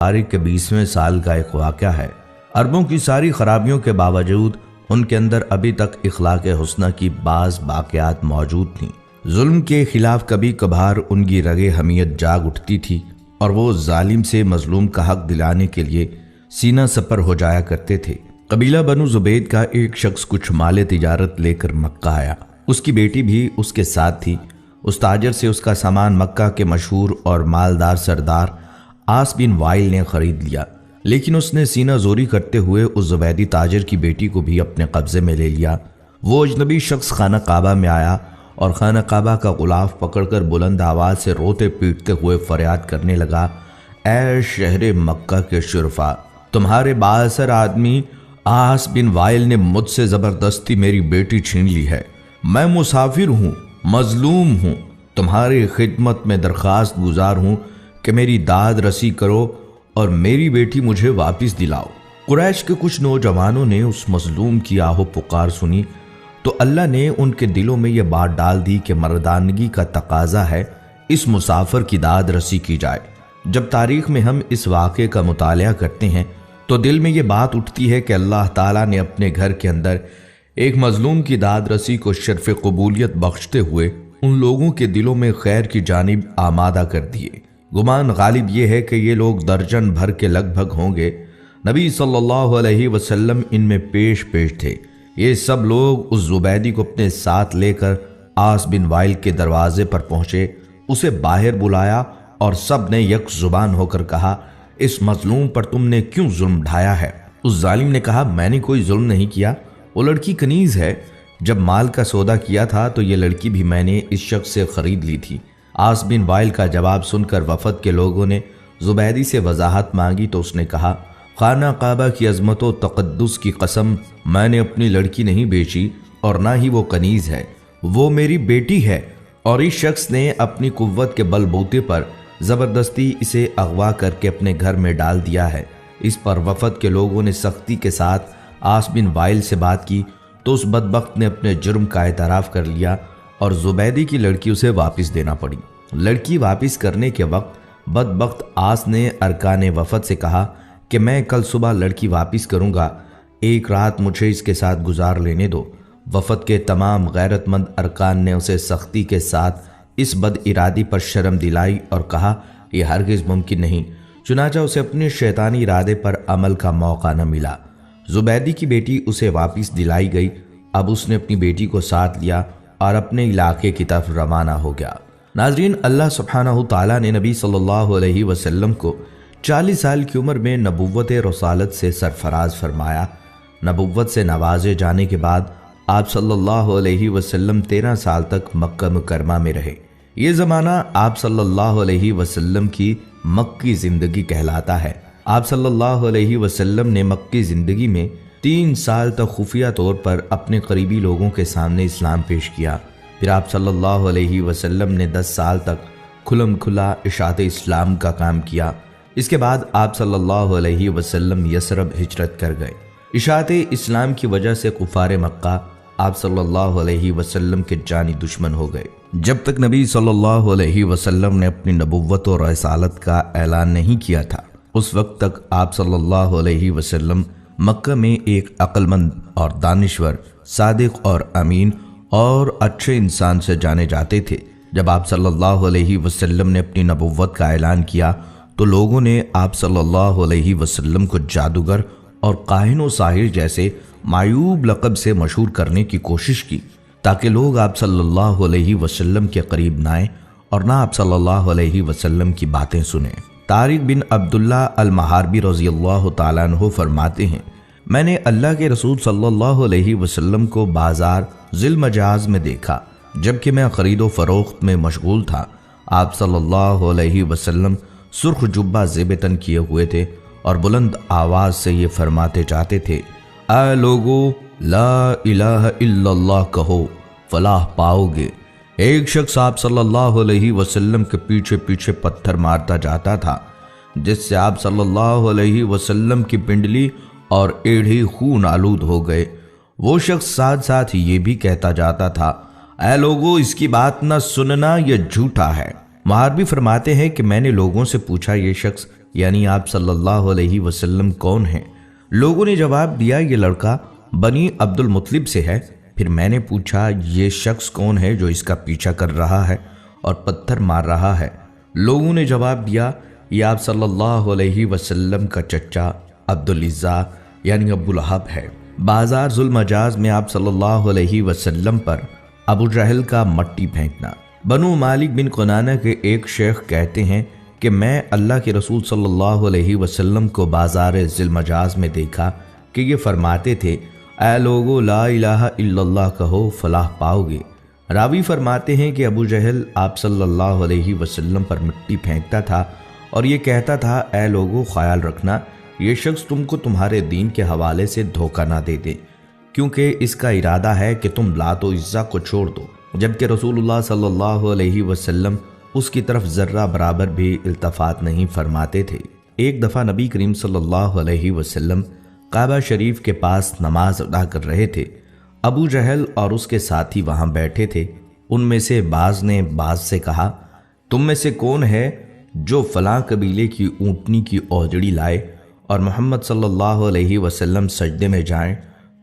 تاریخ کے 20ویں سال کا ایک واقعہ ہے۔ عربوں کی ساری خرابیوں کے باوجود ان کے اندر ابھی تک اخلاق حسنہ کی بعض باقیات موجود تھیں۔ ظلم کے خلاف کبھی کبھار ان کی رگ حمیت جاگ اٹھتی تھی اور وہ ظالم سے مظلوم کا حق دلانے کے لیے سینہ سپر ہو جایا کرتے تھے۔ قبیلہ بنو زبید کا ایک شخص کچھ مال تجارت لے کر مکہ آیا۔ اس کی بیٹی بھی اس کے ساتھ تھی۔ اس تاجر سے اس کا سامان مکہ کے مشہور اور مالدار سردار عاص بن وائل نے خرید لیا، لیکن اس نے سینہ زوری کرتے ہوئے اس زبیدی تاجر کی بیٹی کو بھی اپنے قبضے میں لے لیا۔ وہ اجنبی شخص خانہ کعبہ میں آیا اور خانہ کعبہ کا غلاف پکڑ کر بلند آواز سے روتے پیٹتے ہوئے فریاد کرنے لگا، اے شہر مکہ کے شرفاء، تمہارے بااثر آدمی عاص بن وائل نے مجھ سے زبردستی میری بیٹی چھین لی ہے۔ میں مسافر ہوں، مظلوم ہوں، تمہاری خدمت میں درخواست گزار ہوں کہ میری داد رسی کرو اور میری بیٹی مجھے واپس دلاؤ۔ قریش کے کچھ نوجوانوں نے اس مظلوم کی آہ و پکار سنی تو اللہ نے ان کے دلوں میں یہ بات ڈال دی کہ مردانگی کا تقاضا ہے اس مسافر کی داد رسی کی جائے۔ جب تاریخ میں ہم اس واقعے کا مطالعہ کرتے ہیں تو دل میں یہ بات اٹھتی ہے کہ اللہ تعالیٰ نے اپنے گھر کے اندر ایک مظلوم کی داد رسی کو شرف قبولیت بخشتے ہوئے ان لوگوں کے دلوں میں خیر کی جانب آمادہ کر دیے۔ گمان غالب یہ ہے کہ یہ لوگ درجن بھر کے لگ بھگ ہوں گے۔ نبی صلی اللہ علیہ وسلم ان میں پیش تھے۔ یہ سب لوگ اس زبیدی کو اپنے ساتھ لے کر عاص بن وائل کے دروازے پر پہنچے، اسے باہر بلایا اور سب نے یک زبان ہو کر کہا، اس مظلوم پر تم نے کیوں ظلم ڈھایا ہے؟ اس ظالم نے کہا، میں نے کوئی ظلم نہیں کیا، وہ لڑکی کنیز ہے۔ جب مال کا سودا کیا تھا تو یہ لڑکی بھی میں نے اس شخص سے خرید لی تھی۔ عاص بن وائل کا جواب سن کر وفد کے لوگوں نے زبیدی سے وضاحت مانگی تو اس نے کہا، خانہ کعبہ کی عظمت و تقدس کی قسم، میں نے اپنی لڑکی نہیں بیچی اور نہ ہی وہ کنیز ہے، وہ میری بیٹی ہے، اور اس شخص نے اپنی قوت کے بل بوتے پر زبردستی اسے اغوا کر کے اپنے گھر میں ڈال دیا ہے۔ اس پر وفد کے لوگوں نے سختی کے ساتھ عاص بن وائل سے بات کی تو اس بدبخت نے اپنے جرم کا اعتراف کر لیا اور زبیدی کی لڑکی اسے واپس دینا پڑی۔ لڑکی واپس کرنے کے وقت بدبخت عاص نے ارکان وفد سے کہا کہ میں کل صبح لڑکی واپس کروں گا، ایک رات مجھے اس کے ساتھ گزار لینے دو۔ وفد کے تمام غیرت مند ارکان نے اسے سختی کے ساتھ اس بد ارادی پر شرم دلائی اور کہا، یہ ہرگز ممکن نہیں۔ چنانچہ اسے اپنے شیطانی ارادے پر عمل کا موقع نہ ملا۔ زبیدی کی بیٹی اسے واپس دلائی گئی۔ اب اس نے اپنی بیٹی کو ساتھ لیا اور اپنے علاقے کی طرف روانہ ہو گیا۔ ناظرین، اللہ سبحانہ تعالیٰ نے نبی صلی اللہ علیہ وسلم کو 40 سال کی عمر میں نبوت رسالت سے سرفراز فرمایا۔ نبوت سے نوازے جانے کے بعد آپ صلی اللہ علیہ وسلم 13 سال تک مکہ مکرمہ میں رہے۔ یہ زمانہ آپ صلی اللہ علیہ وسلم کی مکی زندگی کہلاتا ہے۔ آپ صلی اللہ علیہ وسلم نے مکی زندگی میں 3 سال تک خفیہ طور پر اپنے قریبی لوگوں کے سامنے اسلام پیش کیا۔ پھر آپ صلی اللہ علیہ وسلم نے 10 سال تک کھلم کھلا اشاعت اسلام کا کام کیا۔ اس کے بعد آپ صلی اللہ علیہ وسلم یثرب ہجرت کر گئے۔ اشاعت اسلام کی وجہ سے کفار مکہ آپ صلی اللہ علیہ وسلم کے جانی دشمن ہو گئے۔ جب تک نبی صلی اللہ علیہ وسلم نے اپنی نبوت اور رسالت کا اعلان نہیں کیا تھا، اس وقت تک آپ صلی اللہ علیہ وسلم مکہ میں ایک عقل مند اور دانشور، صادق اور امین اور اچھے انسان سے جانے جاتے تھے۔ جب آپ صلی اللہ علیہ وسلم نے اپنی نبوت کا اعلان کیا تو لوگوں نے آپ صلی اللہ علیہ وسلم کو جادوگر اور کاہن و ساحر جیسے معیوب لقب سے مشہور کرنے کی کوشش کی تاکہ لوگ آپ صلی اللہ علیہ وسلم کے قریب نہ آئیں اور نہ آپ صلی اللہ علیہ وسلم کی باتیں سنیں۔ طارق بن عبداللہ المحاربی رضی اللہ تعالیٰ عنہ فرماتے ہیں، میں نے اللہ کے رسول صلی اللہ علیہ وسلم کو بازار ذی المجاز میں دیکھا جبکہ میں خرید و فروخت میں مشغول تھا۔ آپ صلی اللہ علیہ وسلم سرخ جبہ زیب تن کیے ہوئے تھے اور بلند آواز سے یہ فرماتے جاتے تھے، اے لوگو، لا الہ الا اللہ کہو، فلاح پاؤ گے۔ ایک شخص آپ صلی اللہ علیہ وسلم کے پیچھے پیچھے پتھر مارتا جاتا تھا جس سے آپ صلی اللہ علیہ وسلم کی پنڈلی اور ایڑھی خون آلود ہو گئے۔ وہ شخص ساتھ ساتھ یہ بھی کہتا جاتا تھا، اے لوگو، اس کی بات نہ سننا، یہ جھوٹا ہے۔ محاربی فرماتے ہیں کہ میں نے لوگوں سے پوچھا، یہ شخص یعنی آپ صلی اللہ علیہ وسلم کون ہیں؟ لوگوں نے جواب دیا یہ لڑکا بنی عبد المطلب سے ہے۔ پھر میں نے پوچھا یہ شخص کون ہے جو اس کا پیچھا کر رہا ہے اور پتھر مار رہا ہے؟ لوگوں نے جواب دیا یہ آپ صلی اللہ علیہ وسلم کا چچا عبدالعزیٰ یعنی ابو لہب ہے۔ بازار ذوالمجاز میں آپ صلی اللہ علیہ وسلم پر ابو جہل کا مٹی پھینکنا۔ بنو مالک بن کنانہ کے ایک شیخ کہتے ہیں کہ میں اللہ کے رسول صلی اللہ علیہ وسلم کو بازار ذوالمجاز میں دیکھا کہ یہ فرماتے تھے اے لوگو لا الہ الا اللہ کہو فلاح پاؤ گے۔ راوی فرماتے ہیں کہ ابو جہل آپ صلی اللہ علیہ وسلم پر مٹی پھینکتا تھا اور یہ کہتا تھا اے لوگو خیال رکھنا یہ شخص تم کو تمہارے دین کے حوالے سے دھوکہ نہ دے دے، کیونکہ اس کا ارادہ ہے کہ تم لات و عزا کو چھوڑ دو، جبکہ رسول اللہ صلی اللہ علیہ وسلم اس کی طرف ذرہ برابر بھی التفات نہیں فرماتے تھے۔ ایک دفعہ نبی کریم صلی اللہ علیہ وسلم کعبہ شریف کے پاس نماز ادا کر رہے تھے۔ ابو جہل اور اس کے ساتھی وہاں بیٹھے تھے۔ ان میں سے بعض نے بعض سے کہا تم میں سے کون ہے جو فلاں قبیلے کی اونٹنی کی اوجڑی لائے اور محمد صلی اللہ علیہ وسلم سجدے میں جائیں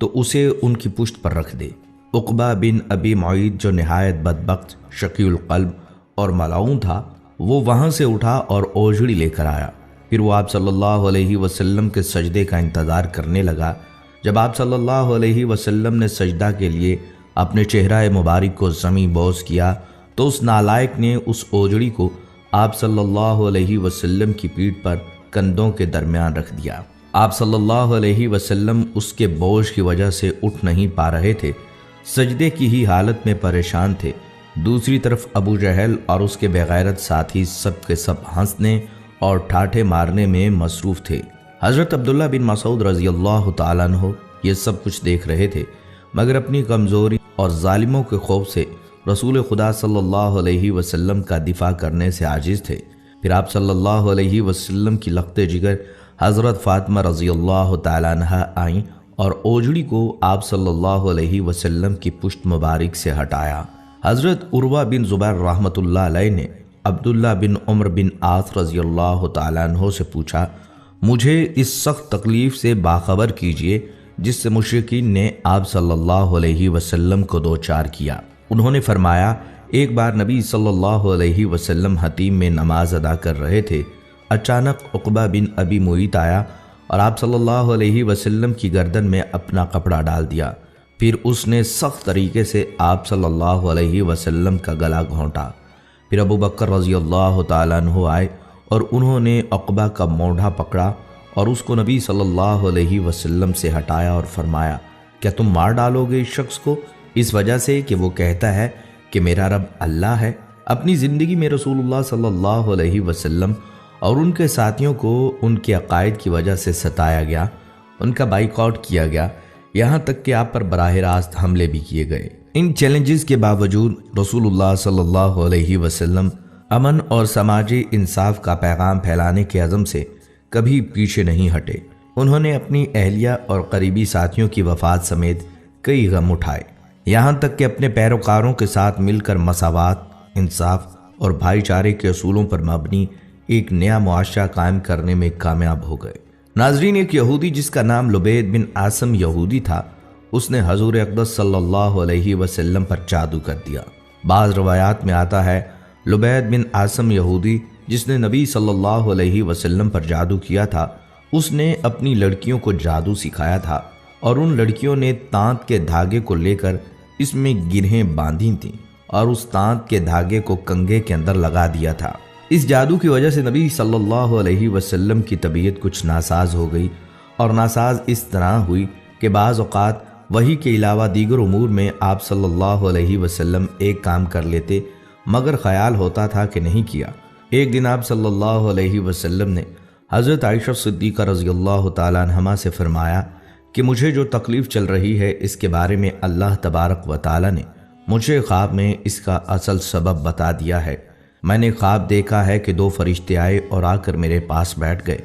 تو اسے ان کی پشت پر رکھ دے۔ عقبہ بن ابی معیط جو نہایت بدبخت شقی القلب اور ملعون تھا وہ وہاں سے اٹھا اور اوجڑی لے کر آیا۔ پھر وہ آپ صلی اللہ علیہ وسلم کے سجدے کا انتظار کرنے لگا۔ جب آپ صلی اللہ علیہ وسلم نے سجدہ کے لیے اپنے چہرہ مبارک کو زمیں بوس کیا تو اس نالائق نے اس اوجڑی کو آپ صلی اللہ علیہ وسلم کی پیٹھ پر کندھوں کے درمیان رکھ دیا۔ آپ صلی اللہ علیہ وسلم اس کے بوجھ کی وجہ سے اٹھ نہیں پا رہے تھے، سجدے کی ہی حالت میں پریشان تھے۔ دوسری طرف ابو جہل اور اس کے بغیرت ساتھی سب کے سب ہنسنے اور ٹھاٹھے مارنے میں مصروف تھے۔ حضرت عبداللہ بن مسعود رضی اللہ تعالیٰ عنہ یہ سب کچھ دیکھ رہے تھے، مگر اپنی کمزوری اور ظالموں کے خوف سے رسول خدا صلی اللہ علیہ وسلم کا دفاع کرنے سے عاجز تھے۔ پھر آپ صلی اللہ علیہ وسلم کی لخت جگر حضرت فاطمہ رضی اللہ تعالیٰ عنہ آئیں اور اوجڑی کو آپ صلی اللہ علیہ وسلم کی پشت مبارک سے ہٹایا۔ حضرت عروہ بن زبیر رحمۃ اللہ علیہ نے عبداللہ بن عمر بن عاص رضی اللہ تعالیٰ عنہ سے پوچھا مجھے اس سخت تکلیف سے باخبر کیجئے جس سے مشرکین نے آپ صلی اللہ علیہ وسلم کو دوچار کیا۔ انہوں نے فرمایا ایک بار نبی صلی اللہ علیہ وسلم حتیم میں نماز ادا کر رہے تھے، اچانک عقبہ بن ابی معیط آیا اور آپ صلی اللہ علیہ وسلم کی گردن میں اپنا کپڑا ڈال دیا۔ پھر اس نے سخت طریقے سے آپ صلی اللہ علیہ وسلم کا گلا گھونٹا۔ پھر ابو بکر رضی اللہ تعالیٰ عنہ آئے اور انہوں نے عقبہ کا موڈھا پکڑا اور اس کو نبی صلی اللہ علیہ وسلم سے ہٹایا اور فرمایا کیا تم مار ڈالو گے اس شخص کو اس وجہ سے کہ وہ کہتا ہے کہ میرا رب اللہ ہے؟ اپنی زندگی میں رسول اللہ صلی اللہ علیہ وسلم اور ان کے ساتھیوں کو ان کے عقائد کی وجہ سے ستایا گیا، ان کا بائیکاٹ کیا گیا، یہاں تک کہ آپ پر براہ راست حملے بھی کیے گئے۔ ان چیلنجز کے باوجود رسول اللہ صلی اللہ علیہ وسلم امن اور سماجی انصاف کا پیغام پھیلانے کے عزم سے کبھی پیچھے نہیں ہٹے۔ انہوں نے اپنی اہلیہ اور قریبی ساتھیوں کی وفات سمیت کئی غم اٹھائے، یہاں تک کہ اپنے پیروکاروں کے ساتھ مل کر مساوات، انصاف اور بھائی چارے کے اصولوں پر مبنی ایک نیا معاشرہ قائم کرنے میں کامیاب ہو گئے۔ ناظرین، ایک یہودی جس کا نام لبید بن عاصم یہودی تھا، اس نے حضور اقدس صلی اللہ علیہ وسلم پر جادو کر دیا۔ بعض روایات میں آتا ہے لبید بن عاصم یہودی جس نے نبی صلی اللہ علیہ وسلم پر جادو کیا تھا، اس نے اپنی لڑکیوں کو جادو سکھایا تھا اور ان لڑکیوں نے تانت کے دھاگے کو لے کر اس میں گرہیں باندھی تھیں اور اس تانت کے دھاگے کو کنگھے کے اندر لگا دیا تھا۔ اس جادو کی وجہ سے نبی صلی اللہ علیہ وسلم کی طبیعت کچھ ناساز ہو گئی، اور ناساز اس طرح ہوئی کہ بعض اوقات وحی کے علاوہ دیگر امور میں آپ صلی اللہ علیہ وسلم ایک کام کر لیتے مگر خیال ہوتا تھا کہ نہیں کیا۔ ایک دن آپ صلی اللہ علیہ وسلم نے حضرت عائشہ صدیقہ رضی اللہ تعالیٰ عنہا سے فرمایا کہ مجھے جو تکلیف چل رہی ہے اس کے بارے میں اللہ تبارک و تعالیٰ نے مجھے خواب میں اس کا اصل سبب بتا دیا ہے۔ میں نے خواب دیکھا ہے کہ دو فرشتے آئے اور آ کر میرے پاس بیٹھ گئے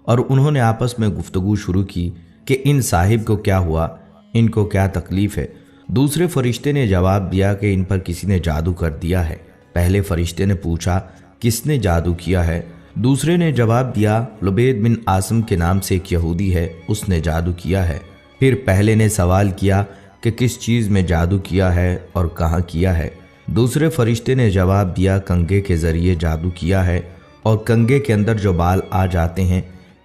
اور انہوں نے آپس میں گفتگو شروع کی کہ ان صاحب کو کیا ہوا، ان کو کیا تکلیف ہے۔ دوسرے فرشتے نے جواب دیا کہ ان پر کسی نے جادو کر دیا ہے۔ پہلے فرشتے نے پوچھا کس نے جادو کیا ہے؟ دوسرے نے جواب دیا لبید بن عاصم کے نام سے ایک یہودی ہے، اس نے جادو کیا ہے۔ پھر پہلے نے سوال کیا کہ کس چیز میں جادو کیا ہے اور کہاں کیا ہے۔ دوسرے فرشتے نے جواب دیا کنگھے کے ذریعے جادو کیا ہے اور کنگھے کے اندر جو بال آ جاتے ہیں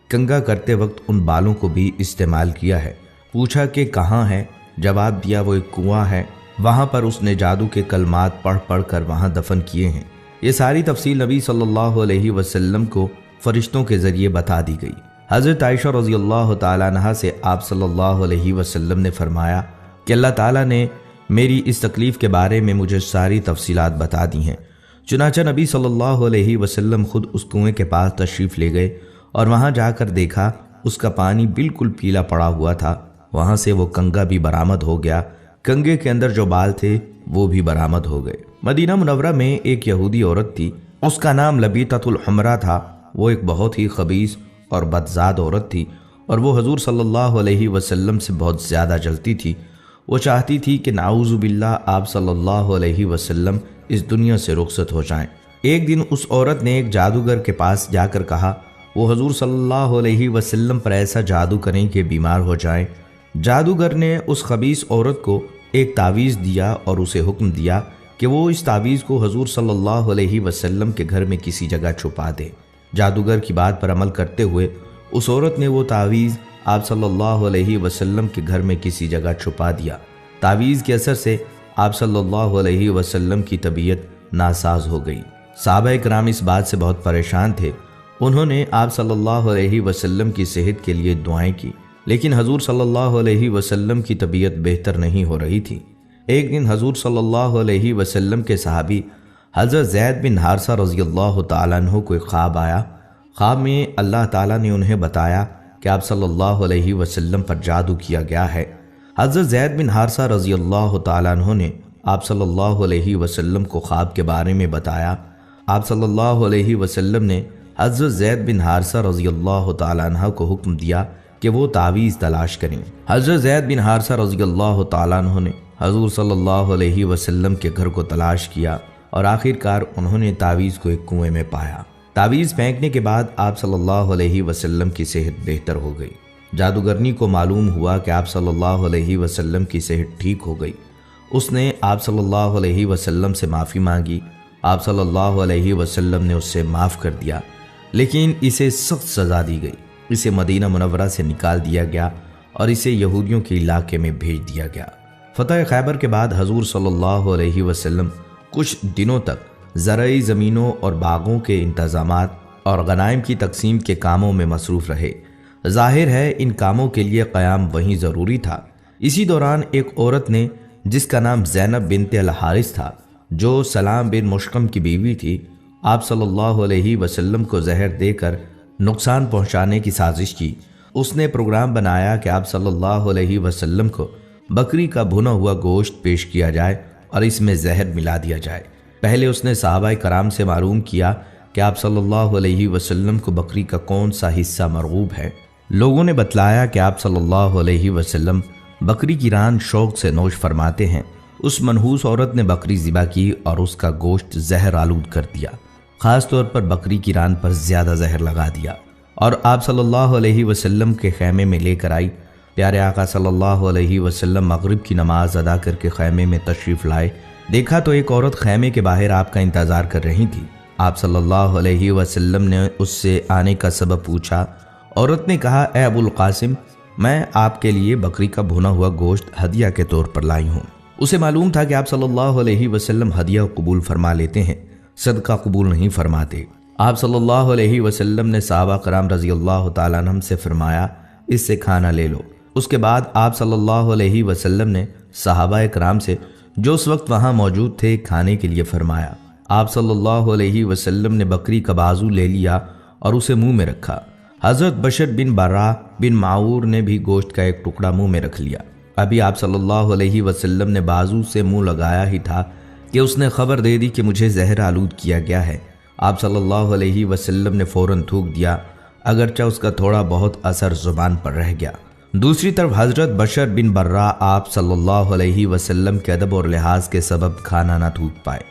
کنگھا کرتے وقت ان بالوں کو بھی استعمال کیا ہے۔ پوچھا کہ کہاں ہے؟ جواب دیا وہ ایک کنواں ہے، وہاں پر اس نے جادو کے کلمات پڑھ پڑھ کر وہاں دفن کیے ہیں۔ یہ ساری تفصیل نبی صلی اللہ علیہ وسلم کو فرشتوں کے ذریعے بتا دی گئی۔ حضرت عائشہ رضی اللہ تعالیٰ عنہا سے آپ صلی اللہ علیہ وسلم نے فرمایا کہ اللہ تعالیٰ نے میری اس تکلیف کے بارے میں مجھے ساری تفصیلات بتا دی ہیں۔ چنانچہ نبی صلی اللہ علیہ وسلم خود اس کنویں کے پاس تشریف لے گئے اور وہاں جا کر دیکھا اس کا پانی بالکل پیلا پڑا ہوا تھا۔ وہاں سے وہ کنگھا بھی برآمد ہو گیا، کنگھے کے اندر جو بال تھے وہ بھی برآمد ہو گئے۔ مدینہ منورہ میں ایک یہودی عورت تھی، اس کا نام لبیطۃ الحمرا تھا۔ وہ ایک بہت ہی خبیث اور بدذات عورت تھی اور وہ حضور صلی اللہ علیہ وسلم سے بہت زیادہ جلتی تھی۔ وہ چاہتی تھی کہ نعوذ باللہ آپ صلی اللہ علیہ وسلم اس دنیا سے رخصت ہو جائیں۔ ایک دن اس عورت نے ایک جادوگر کے پاس جا کر کہا وہ حضور صلی اللہ علیہ وسلم پر ایسا جادو کریں کہ بیمار ہو جائیں۔ جادوگر نے اس خبیث عورت کو ایک تعویذ دیا اور اسے حکم دیا کہ وہ اس تعویذ کو حضور صلی اللہ علیہ وسلم کے گھر میں کسی جگہ چھپا دے۔ جادوگر کی بات پر عمل کرتے ہوئے اس عورت نے وہ تعویذ آپ صلی اللہ علیہ وسلم کے گھر میں کسی جگہ چھپا دیا۔ تعویذ کے اثر سے آپ صلی اللہ علیہ وسلم کی طبیعت ناساز ہو گئی۔ صحابہ کرام اس بات سے بہت پریشان تھے۔ انہوں نے آپ صلی اللہ علیہ وسلم کی صحت کے لیے دعائیں کی، لیکن حضور صلی اللہ علیہ وسلم کی طبیعت بہتر نہیں ہو رہی تھی۔ ایک دن حضور صلی اللہ علیہ وسلم کے صحابی حضرت زید بن حارثہ رضی اللہ تعالیٰ عنہ کو ایک خواب آیا۔ خواب میں اللہ تعالیٰ نے انہیں بتایا کہ آپ صلی اللہ علیہ وسلم پر جادو کیا گیا ہے۔ حضرت زید بن حارثہ رضی اللہ تعالیٰ عنہ نے آپ صلی اللہ علیہ وسلم کو خواب کے بارے میں بتایا۔ آپ صلی اللہ علیہ وسلم نے حضرت زید بن حارثہ رضی اللہ تعالیٰ عنہ کو حکم دیا کہ وہ تعویذ تلاش کریں۔ حضرت زید بن حارثہ رضی اللہ تعالیٰ عنہ نے حضور صلی اللہ علیہ وسلم کے گھر کو تلاش کیا اور آخرکار انہوں نے تعویذ کو ایک کنویں میں پایا۔ تعویذ پھینکنے کے بعد آپ صلی اللہ علیہ وسلم کی صحت بہتر ہو گئی۔ جادوگرنی کو معلوم ہوا کہ آپ صلی اللہ علیہ وسلم کی صحت ٹھیک ہو گئی۔ اس نے آپ صلی اللہ علیہ وسلم سے معافی مانگی۔ آپ صلی اللہ علیہ وسلم نے اس سے معاف کر دیا، لیکن اسے سخت سزا دی گئی۔ اسے مدینہ منورہ سے نکال دیا گیا اور اسے یہودیوں کے علاقے میں بھیج دیا گیا۔ فتح خیبر کے بعد حضور صلی اللہ علیہ وسلم کچھ دنوں تک زرعی زمینوں اور باغوں کے انتظامات اور غنائم کی تقسیم کے کاموں میں مصروف رہے۔ ظاہر ہے ان کاموں کے لیے قیام وہیں ضروری تھا۔ اسی دوران ایک عورت نے جس کا نام زینب بنت الحارث تھا، جو سلام بن مشکم کی بیوی تھی، آپ صلی اللہ علیہ وسلم کو زہر دے کر نقصان پہنچانے کی سازش کی۔ اس نے پروگرام بنایا کہ آپ صلی اللہ علیہ وسلم کو بکری کا بھنا ہوا گوشت پیش کیا جائے اور اس میں زہر ملا دیا جائے۔ پہلے اس نے صحابہ کرام سے معلوم کیا کہ آپ صلی اللہ علیہ وسلم کو بکری کا کون سا حصہ مرغوب ہے۔ لوگوں نے بتلایا کہ آپ صلی اللہ علیہ وسلم بکری کی ران شوق سے نوش فرماتے ہیں۔ اس منحوس عورت نے بکری ذبح کی اور اس کا گوشت زہر آلود کر دیا، خاص طور پر بکری کی ران پر زیادہ زہر لگا دیا اور آپ صلی اللہ علیہ وسلم کے خیمے میں لے کر آئی۔ پیارے آقا صلی اللہ علیہ وسلم مغرب کی نماز ادا کر کے خیمے میں تشریف لائے۔ دیکھا تو ایک عورت خیمے کے باہر آپ کا انتظار کر رہی تھی۔ آپ صلی اللہ علیہ وسلم نے اس سے آنے کا سبب پوچھا۔ عورت نے کہا، اے ابو القاسم، میں آپ کے لیے بکری کا بھنا ہوا گوشت ہدیہ کے طور پر لائی ہوں۔ اسے معلوم تھا کہ آپ صلی اللہ علیہ وسلم ہدیہ قبول فرما لیتے ہیں، صدقہ قبول نہیں فرماتے۔ آپ صلی اللہ علیہ وسلم نے صحابہ کرام رضی اللہ تعالیٰ عنہم سے فرمایا، اس سے کھانا لے لو۔ اس کے بعد آپ صلی اللہ علیہ وسلم نے صحابہ کرام سے جو اس وقت وہاں موجود تھے کھانے کے لیے فرمایا۔ آپ صلی اللہ علیہ وسلم نے بکری کا بازو لے لیا اور اسے منہ میں رکھا۔ حضرت بشر بن براہ بن معور نے بھی گوشت کا ایک ٹکڑا منہ میں رکھ لیا۔ ابھی آپ صلی اللہ علیہ وسلم نے بازو سے منہ لگایا ہی تھا کہ اس نے خبر دے دی کہ مجھے زہر آلود کیا گیا ہے۔ آپ صلی اللہ علیہ وسلم نے فوراً تھوک دیا، اگرچہ اس کا تھوڑا بہت اثر زبان پر رہ گیا۔ دوسری طرف حضرت بشر بن براہ آپ صلی اللہ علیہ وسلم کے ادب اور لحاظ کے سبب کھانا نہ تھوک پائے،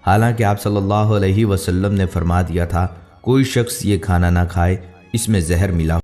حالانکہ آپ صلی اللہ علیہ وسلم نے فرما دیا تھا کوئی شخص یہ کھانا نہ کھائے، اس میں زہر ملا